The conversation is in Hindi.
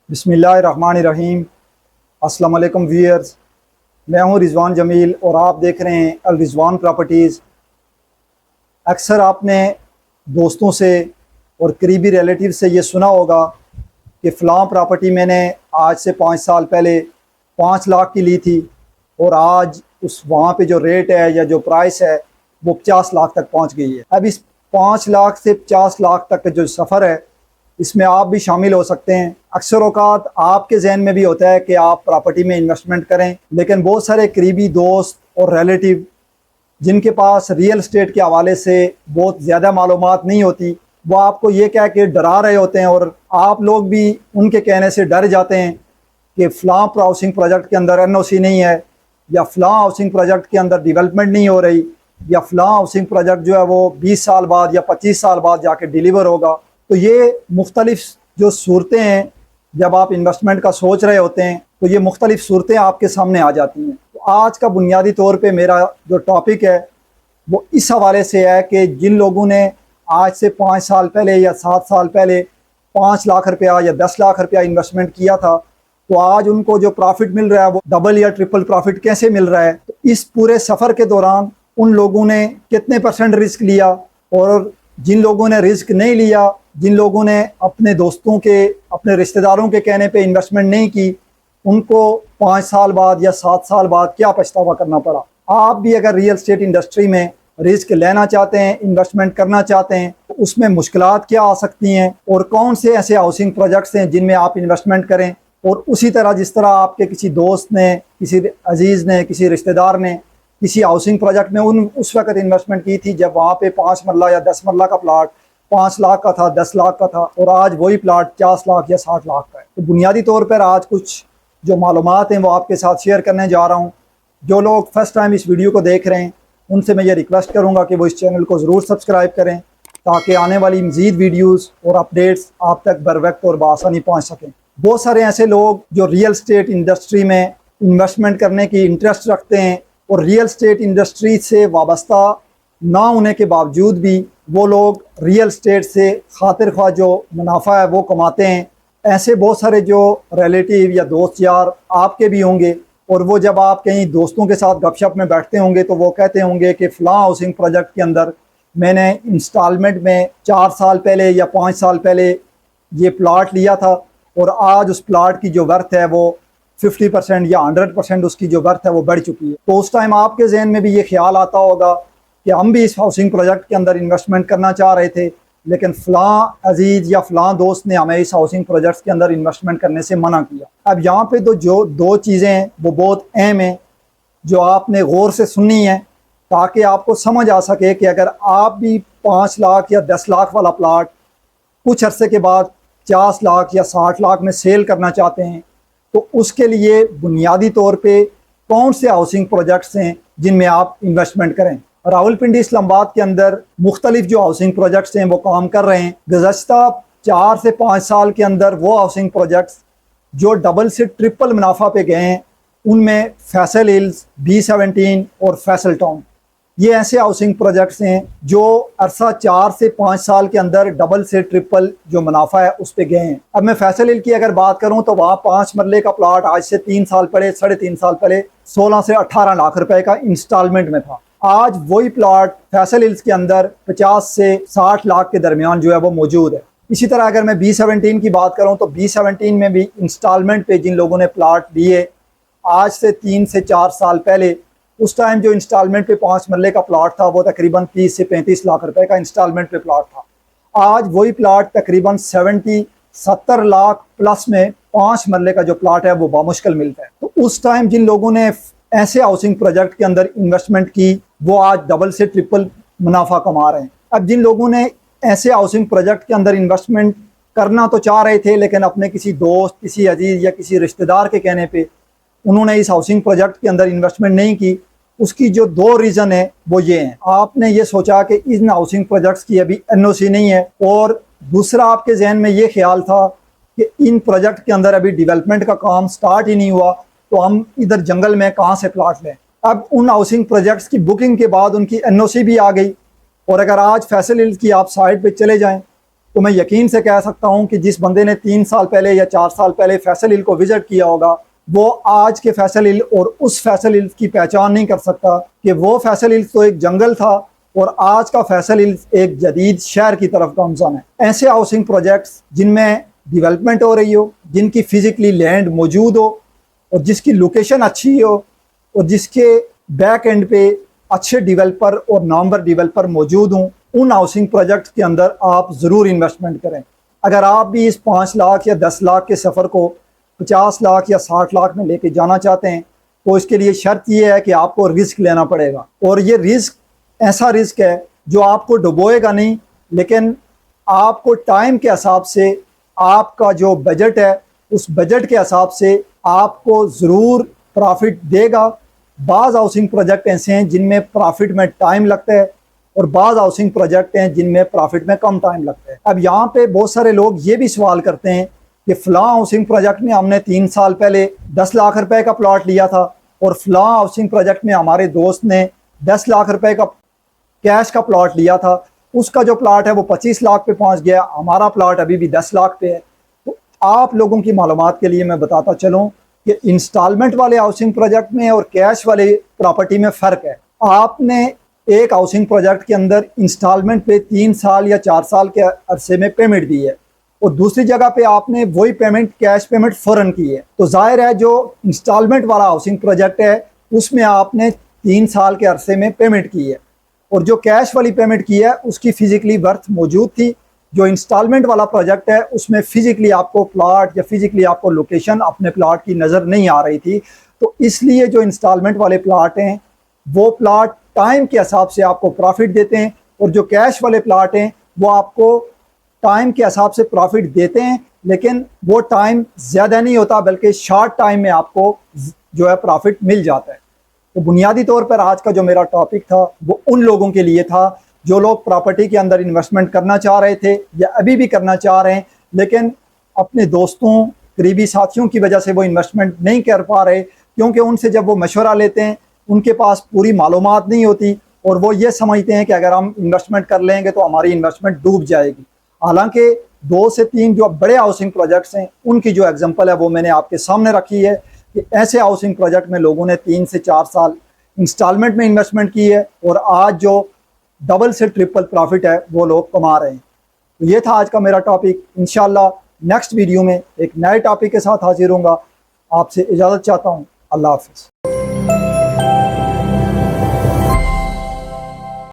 बिस्मिल्लाहिर्रहमानिर्रहीम। अस्सलाम वालेकुम व्यूअर्स, मैं हूं रिजवान जमील और आप देख रहे हैं अल रिजवान प्रॉपर्टीज़। अक्सर आपने दोस्तों से और करीबी रिलेटिव से ये सुना होगा कि फ़लाँ प्रॉपर्टी मैंने आज से 5 साल पहले 5 लाख की ली थी और आज उस वहाँ पे जो रेट है या जो प्राइस है वो 50 लाख तक पहुँच गई है। अब इस 5 लाख से 50 लाख तक का जो सफ़र है इसमें आप भी शामिल हो सकते हैं। अक्सर औकात आपके जहन में भी होता है कि आप प्रॉपर्टी में इन्वेस्टमेंट करें, लेकिन बहुत सारे करीबी दोस्त और रिलेटिव जिनके पास रियल एस्टेट के हवाले से बहुत ज़्यादा मालूमात नहीं होती, वो आपको ये कह के डरा रहे होते हैं और आप लोग भी उनके कहने से डर जाते हैं कि फ़लाँ हाउसिंग प्रोजेक्ट के अंदर NOC नहीं है, या फ़लाँ हाउसिंग प्रोजेक्ट के अंदर डेवलपमेंट नहीं हो रही, या फ़लाँ हाउसिंग प्रोजेक्ट जो है वो 20 साल बाद या 25 साल बाद जाके डिलीवर होगा। तो ये मुख्तलिफ जो सूरतें हैं, जब आप इन्वेस्टमेंट का सोच रहे होते हैं तो ये मुख्तलिफ सूरतें आपके सामने आ जाती हैं। तो आज का बुनियादी तौर पे मेरा जो टॉपिक है वो इस हवाले से है कि जिन लोगों ने आज से 5 साल पहले या 7 साल पहले 5 लाख रुपया या 10 लाख रुपया इन्वेस्टमेंट किया था, तो आज उनको जो प्रॉफिट मिल रहा है वो डबल या ट्रिपल प्रॉफिट कैसे मिल रहा है। तो इस पूरे सफ़र के दौरान उन लोगों ने कितने % रिस्क लिया, और जिन लोगों ने रिस्क नहीं लिया, जिन लोगों ने अपने दोस्तों के, अपने रिश्तेदारों के कहने पे इन्वेस्टमेंट नहीं की, उनको 5 साल बाद या 7 साल बाद क्या पछतावा करना पड़ा। आप भी अगर रियल एस्टेट इंडस्ट्री में रिस्क लेना चाहते हैं, इन्वेस्टमेंट करना चाहते हैं, तो उसमें मुश्किलात क्या आ सकती हैं और कौन से ऐसे हाउसिंग प्रोजेक्ट्स हैं जिनमें आप इन्वेस्टमेंट करें। और उसी तरह जिस तरह आपके किसी दोस्त ने, किसी अजीज़ ने, किसी रिश्तेदार ने किसी हाउसिंग प्रोजेक्ट में उस वक्त इन्वेस्टमेंट की थी जब वहाँ पे 5 मरला या 10 मरला का प्लाट 5 लाख का था, 10 लाख का था, और आज वही प्लाट 50 लाख या 60 लाख का है। तो बुनियादी तौर पर आज कुछ जो मालूमात हैं वो आपके साथ शेयर करने जा रहा हूँ। जो लोग फर्स्ट टाइम इस वीडियो को देख रहे हैं उनसे मैं ये रिक्वेस्ट करूँगा कि वो इस चैनल को ज़रूर सब्सक्राइब करें ताकि आने वाली मज़ीद वीडियोज़ और अपडेट्स आप तक बर वक्त और बआसानी पहुँच सकें। बहुत सारे ऐसे लोग जो रियल एस्टेट इंडस्ट्री में इन्वेस्टमेंट करने की इंटरेस्ट रखते हैं और रियल एस्टेट इंडस्ट्री से वाबस्ता ना होने के बावजूद भी वो लोग रियल एस्टेट से खातिर ख्वाह जो मुनाफा है वो कमाते हैं। ऐसे बहुत सारे जो रिलेटिव या दोस्त यार आपके भी होंगे, और वो जब आप कहीं दोस्तों के साथ गपशप में बैठते होंगे तो वो कहते होंगे कि फ़लाँ हाउसिंग प्रोजेक्ट के अंदर मैंने इंस्टॉलमेंट में 4 साल पहले या 5 साल पहले ये प्लाट लिया था और आज उस प्लाट की जो वर्थ है वो 50% या 100% उसकी जो वर्थ है वो बढ़ चुकी है। तो उस टाइम आपके जहन में भी ये ख्याल आता होगा कि हम भी इस हाउसिंग प्रोजेक्ट के अंदर इन्वेस्टमेंट करना चाह रहे थे, लेकिन फ़लाँ अजीज़ या फ़लाँ दोस्त ने हमें इस हाउसिंग प्रोजेक्ट्स के अंदर इन्वेस्टमेंट करने से मना किया। अब यहाँ पे तो जो 2 चीज़ें हैं वो बहुत अहम हैं जो आपने गौर से सुननी है ताकि आपको समझ आ सके कि अगर आप भी 5 लाख या 10 लाख वाला प्लाट कुछ अरसे के बाद 50 लाख या 60 लाख में सेल करना चाहते हैं, तो उसके लिए बुनियादी तौर पे कौन से हाउसिंग प्रोजेक्ट्स हैं जिनमें आप इन्वेस्टमेंट करें। रावलपिंडी इस्लामाबाद के अंदर मुख्तलिफ जो हाउसिंग प्रोजेक्ट्स हैं वो काम कर रहे हैं। गुज़श्ता 4 से 5 साल के अंदर वो हाउसिंग प्रोजेक्ट्स जो डबल से ट्रिपल मुनाफा पे गए हैं उनमें फैसल हिल्स, B17 और फैसल टाउन, ये ऐसे हाउसिंग प्रोजेक्ट्स हैं जो अरसा 4 से 5 साल के अंदर डबल से ट्रिपल जो मुनाफा है उस पे गए हैं। अब मैं फैसल हिल की अगर बात करूं तो वहाँ 5 मरले का प्लाट आज से 3 साल पहले, 3.5 साल पहले 16 से 18 लाख रुपए का इंस्टॉलमेंट में था। आज वही प्लाट फैसल हिल्स के अंदर 50 से 60 लाख के दरमियान जो है वो मौजूद है। इसी तरह अगर मैं B17 की बात करूं तो B17 में भी इंस्टॉलमेंट पे जिन लोगों ने प्लाट लिए आज से 3 से 4 साल पहले, उस टाइम जो इंस्टॉलमेंट पे 5 मरले का प्लाट था वो तकरीबन 30 से 35 लाख रुपए का इंस्टॉलमेंट पे प्लाट था। आज वही प्लाट तकरीबन 70 लाख प्लस में 5 मरले का जो प्लाट है वो बामुश्किल मिलता है। तो उस टाइम जिन लोगों ने ऐसे हाउसिंग प्रोजेक्ट के अंदर इन्वेस्टमेंट की वो आज डबल से ट्रिपल मुनाफा कमा रहे हैं। अब जिन लोगों ने ऐसे हाउसिंग प्रोजेक्ट के अंदर इन्वेस्टमेंट करना तो चाह रहे थे, लेकिन अपने किसी दोस्त, किसी अजीज़ या किसी रिश्तेदार के कहने पे उन्होंने इस हाउसिंग प्रोजेक्ट के अंदर इन्वेस्टमेंट नहीं की, उसकी जो 2 रीज़न है वो ये हैं। आपने ये सोचा कि इन हाउसिंग प्रोजेक्ट्स की अभी NOC नहीं है, और दूसरा आपके जहन में ये ख्याल था कि इन प्रोजेक्ट के अंदर अभी डेवलपमेंट का काम स्टार्ट ही नहीं हुआ, तो हम इधर जंगल में कहाँ से प्लाट लें। अब उन हाउसिंग प्रोजेक्ट्स की बुकिंग के बाद उनकी NOC भी आ गई, और अगर आज फैसल हिल्स की आप साइट पे चले जाएं तो मैं यकीन से कह सकता हूं कि जिस बंदे ने 3 साल पहले या 4 साल पहले फैसल हिल को विजिट किया होगा, वो आज के फैसल हिल और उस फैसल हिल की पहचान नहीं कर सकता कि वो फैसल हिल तो एक जंगल था और आज का फैसल हिल एक जदीद शहर की तरफ गामज़न है। ऐसे हाउसिंग प्रोजेक्ट्स जिनमें डेवलपमेंट हो रही हो, जिनकी फिजिकली लैंड मौजूद हो और जिसकी लोकेशन अच्छी हो और जिसके बैक एंड पे अच्छे डेवलपर और नामवर डेवलपर मौजूद हों, उन हाउसिंग प्रोजेक्ट के अंदर आप ज़रूर इन्वेस्टमेंट करें। अगर आप भी इस 5 लाख या 10 लाख के सफ़र को 50 लाख या 60 लाख में लेके जाना चाहते हैं, तो इसके लिए शर्त ये है कि आपको रिस्क लेना पड़ेगा। और ये रिस्क ऐसा रिस्क है जो आपको डुबोएगा नहीं, लेकिन आपको टाइम के हिसाब से आपका जो बजट है उस बजट के हिसाब से आपको ज़रूर प्रॉफिट देगा। बाज़ हाउसिंग प्रोजेक्ट ऐसे हैं जिनमें प्रॉफिट में टाइम लगता है और बाज़ हाउसिंग प्रोजेक्ट हैं जिनमें प्रॉफिट में कम टाइम लगता है। अब यहाँ पे बहुत सारे लोग ये भी सवाल करते हैं कि फ़लाँ हाउसिंग प्रोजेक्ट में हमने 3 साल पहले 10 लाख रुपए का प्लॉट लिया था और फ़लाँ हाउसिंग प्रोजेक्ट में हमारे दोस्त ने 10 लाख रुपए का कैश का प्लॉट लिया था, उसका जो प्लॉट है वो 25 लाख पे पहुंच गया, हमारा प्लॉट अभी भी 10 लाख पे है। तो आप लोगों की मालूमात के लिए मैं बताता चलूं कि इंस्टॉलमेंट वाले हाउसिंग प्रोजेक्ट में और कैश वाले प्रॉपर्टी में फ़र्क है। आपने एक हाउसिंग प्रोजेक्ट के अंदर इंस्टॉलमेंट पे 3 साल या 4 साल के अरसे में पेमेंट दी है और दूसरी जगह पे आपने वही पेमेंट कैश पेमेंट फ़ौरन की है। तो जाहिर है जो इंस्टॉलमेंट वाला हाउसिंग प्रोजेक्ट है उसमें आपने 3 साल के अरसे में पेमेंट की है और जो कैश वाली पेमेंट की है उसकी फिजिकली वर्थ मौजूद थी। जो इंस्टॉलमेंट वाला प्रोजेक्ट है उसमें फिजिकली आपको प्लॉट या फिजिकली आपको लोकेशन अपने प्लॉट की नज़र नहीं आ रही थी। तो इसलिए जो इंस्टॉलमेंट वाले प्लॉट हैं वो प्लॉट टाइम के हिसाब से आपको प्रॉफिट देते हैं और जो कैश वाले प्लॉट हैं वो आपको टाइम के हिसाब से प्रॉफिट देते हैं, लेकिन वो टाइम ज़्यादा नहीं होता बल्कि शॉर्ट टाइम में आपको जो है प्रॉफिट मिल जाता है। तो बुनियादी तौर पर आज का जो मेरा टॉपिक था वो उन लोगों के लिए था जो लोग प्रॉपर्टी के अंदर इन्वेस्टमेंट करना चाह रहे थे या अभी भी करना चाह रहे हैं, लेकिन अपने दोस्तों करीबी साथियों की वजह से वो इन्वेस्टमेंट नहीं कर पा रहे, क्योंकि उनसे जब वो मशवरा लेते हैं उनके पास पूरी मालूमात नहीं होती और वो ये समझते हैं कि अगर हम इन्वेस्टमेंट कर लेंगे तो हमारी इन्वेस्टमेंट डूब जाएगी। हालांकि 2 से 3 जो बड़े हाउसिंग प्रोजेक्ट्स हैं उनकी जो एग्जांपल है वो मैंने आपके सामने रखी है कि ऐसे हाउसिंग प्रोजेक्ट में लोगों ने 3 से 4 साल इंस्टॉलमेंट में इन्वेस्टमेंट की है और आज जो डबल से ट्रिपल प्रॉफिट है वो लोग कमा रहे हैं। तो ये था आज का मेरा टॉपिक। इंशाल्लाह नेक्स्ट वीडियो में एक नए टॉपिक के साथ हाजिर होऊंगा। आपसे इजाज़त चाहता हूँ। अल्लाह हाफ़िज़।